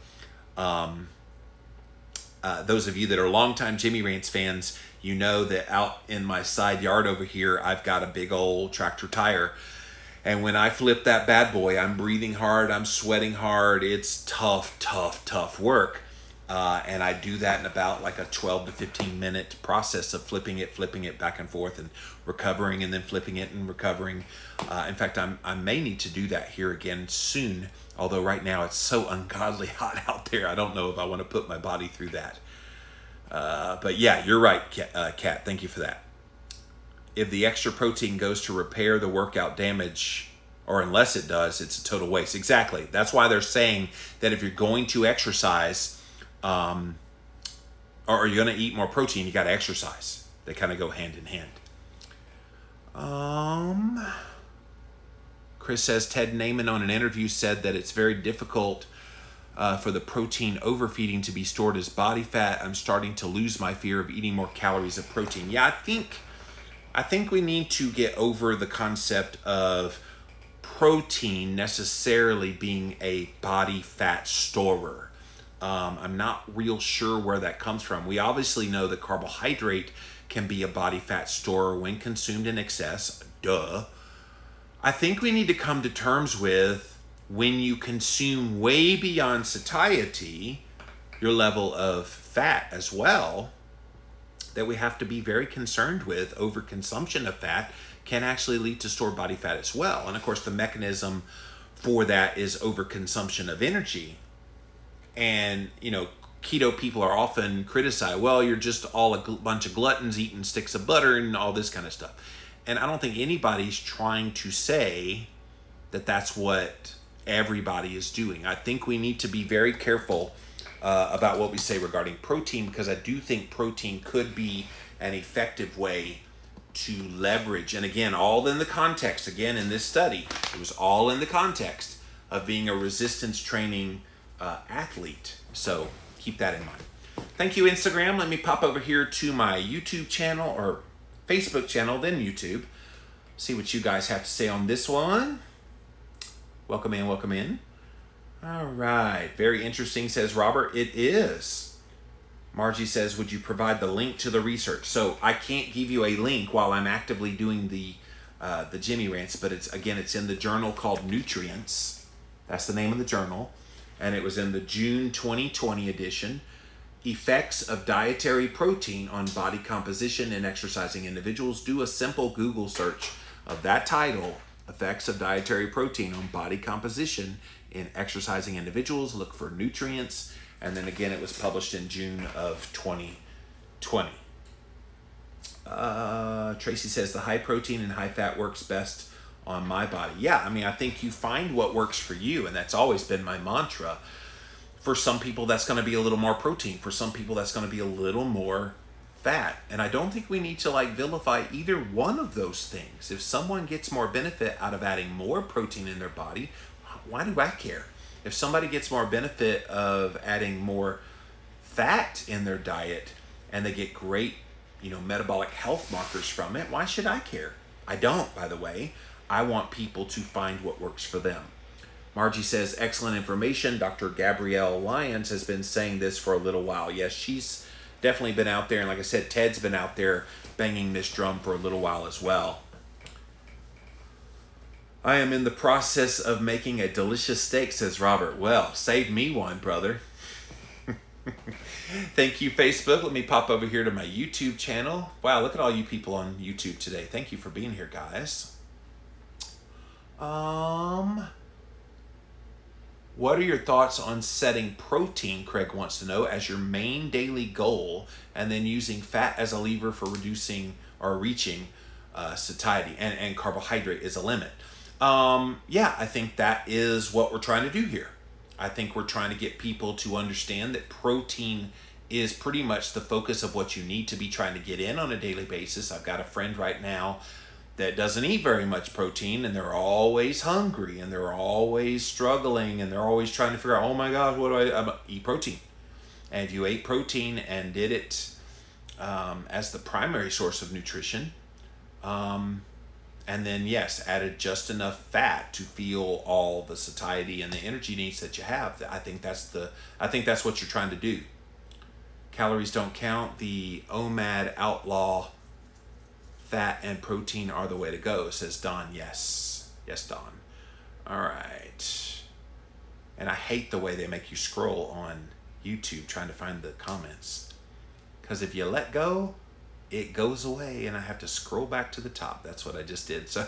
Those of you that are longtime Jimmy Rants fans, you know that out in my side yard over here, I've got a big old tractor tire. And when I flip that bad boy, I'm breathing hard, I'm sweating hard. It's tough, tough, tough work. And I do that in about like a 12 to 15 minute process of flipping it back and forth and recovering and then flipping it and recovering. In fact, I may need to do that here again soon. Although right now it's so ungodly hot out there. I don't know if I want to put my body through that. But yeah, you're right, Kat. Thank you for that. if the extra protein goes to repair the workout damage, or unless it does, it's a total waste. Exactly. That's why they're saying that if you're going to exercise, or you're going to eat more protein, you got to exercise. They kind of go hand in hand. Chris says Ted Naiman on an interview said that it's very difficult for the protein overfeeding to be stored as body fat. I'm starting to lose my fear of eating more calories of protein. Yeah, I think we need to get over the concept of protein necessarily being a body fat storer. I'm not real sure where that comes from. We obviously know that carbohydrate can be a body fat storer when consumed in excess. Duh. I think we need to come to terms with when you consume way beyond satiety, your level of fat as well, that we have to be very concerned with. Overconsumption of fat can actually lead to stored body fat as well. And of course, the mechanism for that is overconsumption of energy. And, you know, keto people are often criticized. Well, you're just all a bunch of gluttons eating sticks of butter and all this kind of stuff. And I don't think anybody's trying to say that that's what everybody is doing. I think we need to be very careful about what we say regarding protein, because I do think protein could be an effective way to leverage. And again, all in the context, again, in this study, it was all in the context of being a resistance training athlete. So keep that in mind. Thank you, Instagram. Let me pop over here to my YouTube channel, or Facebook channel, then YouTube. See what you guys have to say on this one. Welcome in, welcome in. All right, very interesting, says Robert. It is. Margie says, would you provide the link to the research? So I can't give you a link while I'm actively doing the Jimmy Rants, but it's in the journal called Nutrients. That's the name of the journal. And it was in the June 2020 edition. Effects of dietary protein on body composition in exercising individuals. Do a simple Google search of that title, Effects of Dietary Protein on Body Composition in Exercising Individuals. Look for Nutrients. And then again, it was published in June of 2020. Tracy says the high protein and high fat works best on my body. Yeah, I mean, I think you find what works for you, and that's always been my mantra. For some people, that's going to be a little more protein. For some people, that's going to be a little more fat. And I don't think we need to like vilify either one of those things. If someone gets more benefit out of adding more protein in their body, why do I care? If somebody gets more benefit of adding more fat in their diet and they get great, metabolic health markers from it, why should I care? I don't, by the way. I want people to find what works for them. Margie says, excellent information. Dr. Gabrielle Lyons has been saying this for a little while. Yes, she's definitely been out there. And like I said, Ted's been out there banging this drum for a little while as well. I am in the process of making a delicious steak, says Robert. Well, save me one, brother. Thank you, Facebook. Let me pop over here to my YouTube channel. Wow, look at all you people on YouTube today. Thank you for being here, guys. What are your thoughts on setting protein, Craig wants to know, as your main daily goal, and then using fat as a lever for reducing or reaching satiety, and carbohydrate is a limit? Yeah, I think that is what we're trying to do here. I think we're trying to get people to understand that protein is pretty much the focus of what you need to be trying to get in on a daily basis. I've got a friend right now that doesn't eat very much protein, and they're always hungry, and they're always struggling, and they're always trying to figure out, oh my God, what do I eat protein? And if you ate protein and did it as the primary source of nutrition, and then yes, added just enough fat to feel all the satiety and the energy needs that you have, I think that's what you're trying to do. Calories don't count. The OMAD outlaw. Fat and protein are the way to go, says Don. Yes. Yes, Don. All right. And I hate the way they make you scroll on YouTube trying to find the comments. Because if you let go, it goes away and I have to scroll back to the top. That's what I just did. So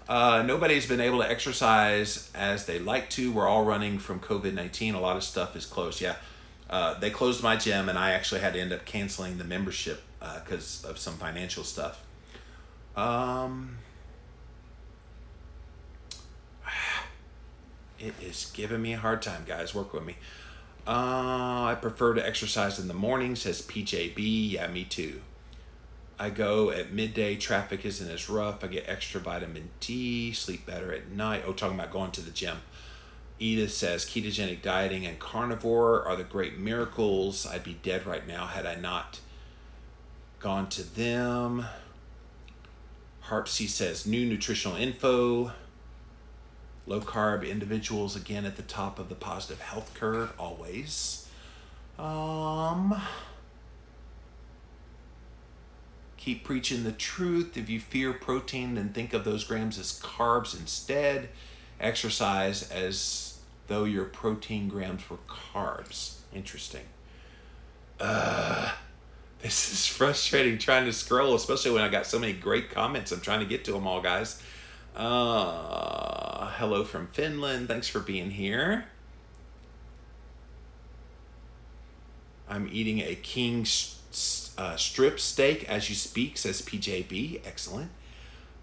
nobody's been able to exercise as they like to. We're all running from COVID-19. A lot of stuff is closed. Yeah. They closed my gym and I actually had to end up canceling the membership because of some financial stuff. It is giving me a hard time, guys. Work with me. I prefer to exercise in the morning, says PJB. Yeah, me too. I go at midday. Traffic isn't as rough. I get extra vitamin D. Sleep better at night. Oh, talking about going to the gym. Edith says ketogenic dieting and carnivore are the great miracles. I'd be dead right now had I not gone to them. Harpsy says new nutritional info. Low carb individuals again at the top of the positive health curve always. Keep preaching the truth. If you fear protein, then think of those grams as carbs instead. Exercise as though your protein grams were carbs. Interesting. This is frustrating trying to scroll, especially when I got so many great comments. I'm trying to get to them all, guys. Hello from Finland. Thanks for being here. I'm eating a king strip steak as you speak, says PJB. Excellent.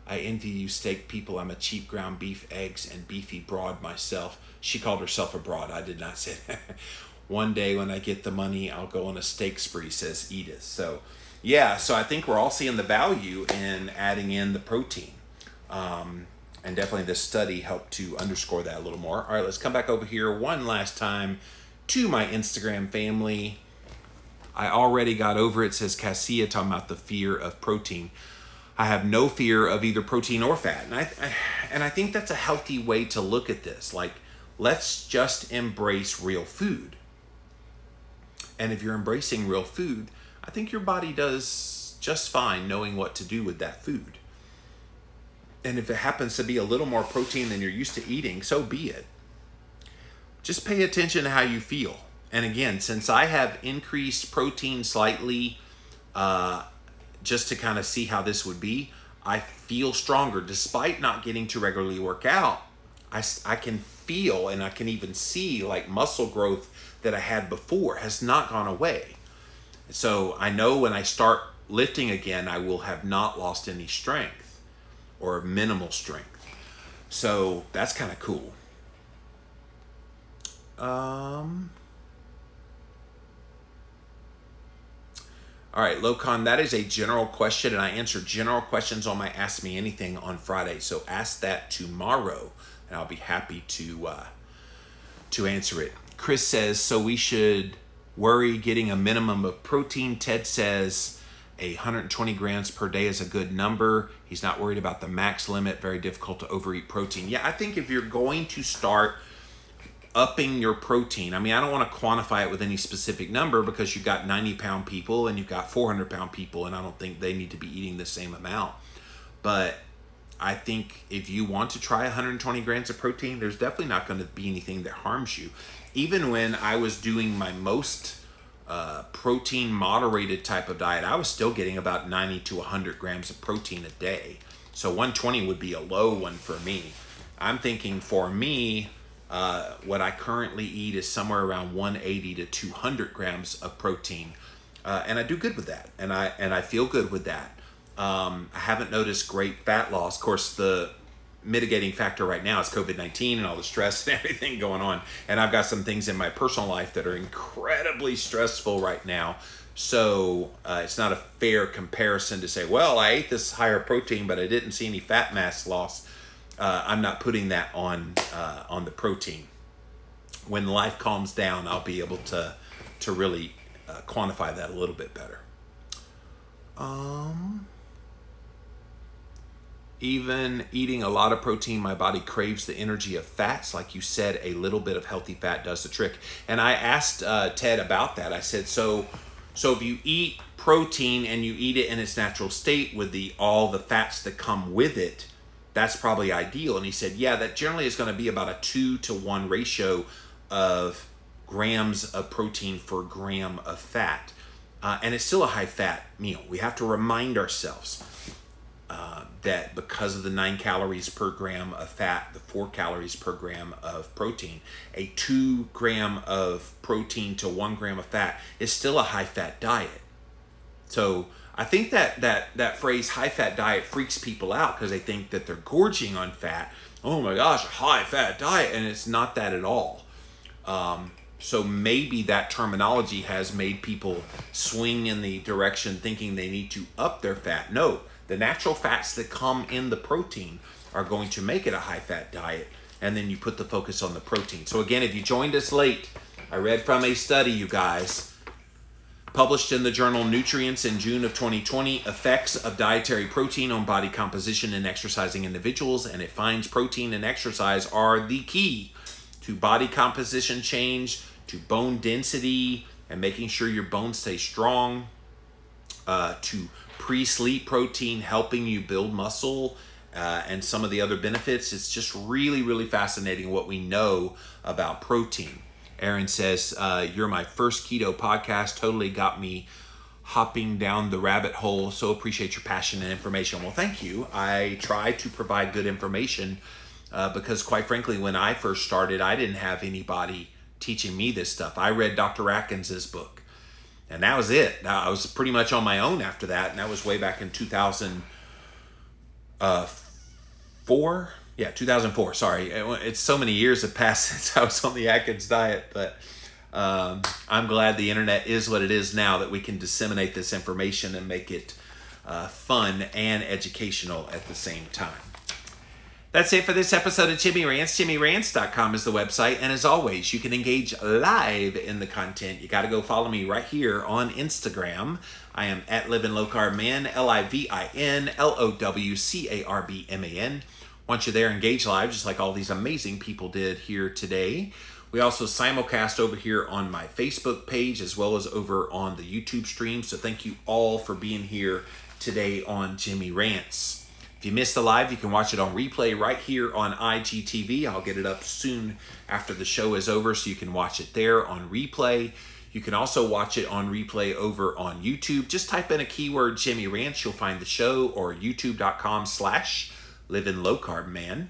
I envy you steak people. I'm a cheap ground beef, eggs, and beefy broad myself. She called herself a broad. I did not say that. One day when I get the money, I'll go on a steak spree, says Edith. So, yeah, so I think we're all seeing the value in adding in the protein. And definitely this study helped to underscore that a little more. All right, let's come back over here one last time to my Instagram family. I already got over it, says Cassia, talking about the fear of protein. I have no fear of either protein or fat. And I think that's a healthy way to look at this. Like, let's just embrace real food. And if you're embracing real food, I think your body does just fine knowing what to do with that food. And if it happens to be a little more protein than you're used to eating, so be it. Just pay attention to how you feel. And again, since I have increased protein slightly, just to kind of see how this would be, I feel stronger. Despite not getting to regularly work out, I can feel and I can even see like muscle growth that I had before has not gone away. So I know when I start lifting again, I will have not lost any strength or minimal strength. So that's kind of cool. All right, Locan, that is a general question, and I answer general questions on my Ask Me Anything on Friday. So ask that tomorrow, and I'll be happy to answer it. Chris says, so we should worry getting a minimum of protein. Ted says 120 grams per day is a good number. He's not worried about the max limit. Very difficult to overeat protein. Yeah, I think if you're going to start upping your protein, I mean, I don't want to quantify it with any specific number because you've got 90-pound people and you've got 400-pound people, and I don't think they need to be eating the same amount. But I think if you want to try 120 grams of protein, there's definitely not going to be anything that harms you. Even when I was doing my most protein moderated type of diet, I was still getting about 90 to 100 grams of protein a day. So 120 would be a low one for me. I'm thinking for me, what I currently eat is somewhere around 180 to 200 grams of protein. And I do good with that. And I feel good with that. I haven't noticed great fat loss. Of course, the mitigating factor right now is COVID-19 and all the stress and everything going on. And I've got some things in my personal life that are incredibly stressful right now. So it's not a fair comparison to say, well, I ate this higher protein, but I didn't see any fat mass loss. I'm not putting that on the protein. When life calms down, I'll be able to really quantify that a little bit better. Even eating a lot of protein, my body craves the energy of fats. Like you said, a little bit of healthy fat does the trick. And I asked Ted about that. I said, so if you eat protein and you eat it in its natural state with all the fats that come with it, that's probably ideal. And he said, yeah, that generally is going to be about a 2-to-1 ratio of grams of protein for gram of fat. And it's still a high fat meal. We have to remind ourselves that because of the 9 calories per gram of fat, the 4 calories per gram of protein, a 2 gram of protein to 1 gram of fat is still a high fat diet. So I think that phrase high-fat diet freaks people out because they think that they're gorging on fat. Oh my gosh, a high-fat diet, and it's not that at all. So maybe that terminology has made people swing in the direction thinking they need to up their fat. No, the natural fats that come in the protein are going to make it a high-fat diet, and then you put the focus on the protein. So again, if you joined us late, I read from a study, you guys, published in the journal Nutrients in June of 2020, Effects of Dietary Protein on Body Composition in Exercising Individuals, and it finds protein and exercise are the key to body composition change, to bone density, and making sure your bones stay strong, to pre-sleep protein, helping you build muscle, and some of the other benefits. It's just really, really fascinating what we know about protein. Aaron says, you're my first keto podcast, totally got me hopping down the rabbit hole. So appreciate your passion and information. Well, thank you. I try to provide good information because quite frankly, when I first started, I didn't have anybody teaching me this stuff. I read Dr. Atkins's book, and that was it. I was pretty much on my own after that, and that was way back in 2004. Yeah, 2004, sorry. It's so many years have passed since I was on the Atkins diet, but I'm glad the internet is what it is now, that we can disseminate this information and make it fun and educational at the same time. That's it for this episode of Jimmy Rants. JimmyRants.com is the website. And as always, you can engage live in the content. You got to go follow me right here on Instagram. I am at LivinLowCarbMan, LivinLowCarbman. Once you're there, engage live, just like all these amazing people did here today. We also simulcast over here on my Facebook page as well as over on the YouTube stream. So thank you all for being here today on Jimmy Rants. If you missed the live, you can watch it on replay right here on IGTV. I'll get it up soon after the show is over, so you can watch it there on replay. You can also watch it on replay over on YouTube. Just type in a keyword Jimmy Rants, you'll find the show, or youtube.com/LivinLowCarbMan.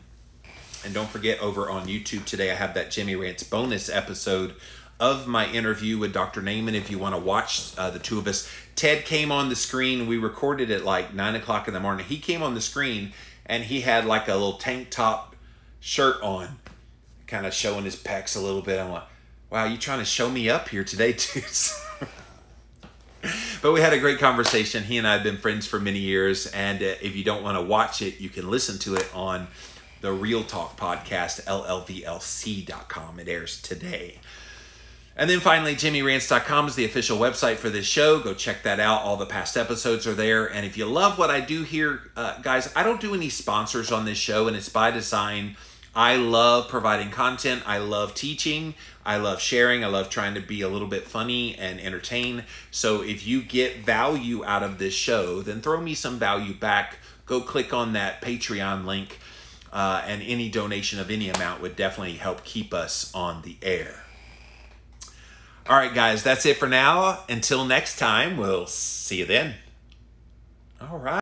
And don't forget, over on YouTube today, I have that Jimmy Rants bonus episode of my interview with Dr. Naiman. If you want to watch the two of us, Ted came on the screen. We recorded at like 9 o'clock in the morning. He came on the screen and he had like a little tank top shirt on, kind of showing his pecs a little bit. I'm like, wow, you trying to show me up here today, dude? But we had a great conversation. He and I have been friends for many years. And if you don't want to watch it, you can listen to it on the Real Talk podcast, LLVLC.com. It airs today. And then finally, JimmyRants.com is the official website for this show. Go check that out. All the past episodes are there. And if you love what I do here, guys, I don't do any sponsors on this show, and it's by design. I love providing content. I love teaching. I love sharing. I love trying to be a little bit funny and entertain. So if you get value out of this show, then throw me some value back. Go click on that Patreon link, and any donation of any amount would definitely help keep us on the air. All right, guys, that's it for now. Until next time, we'll see you then. All right.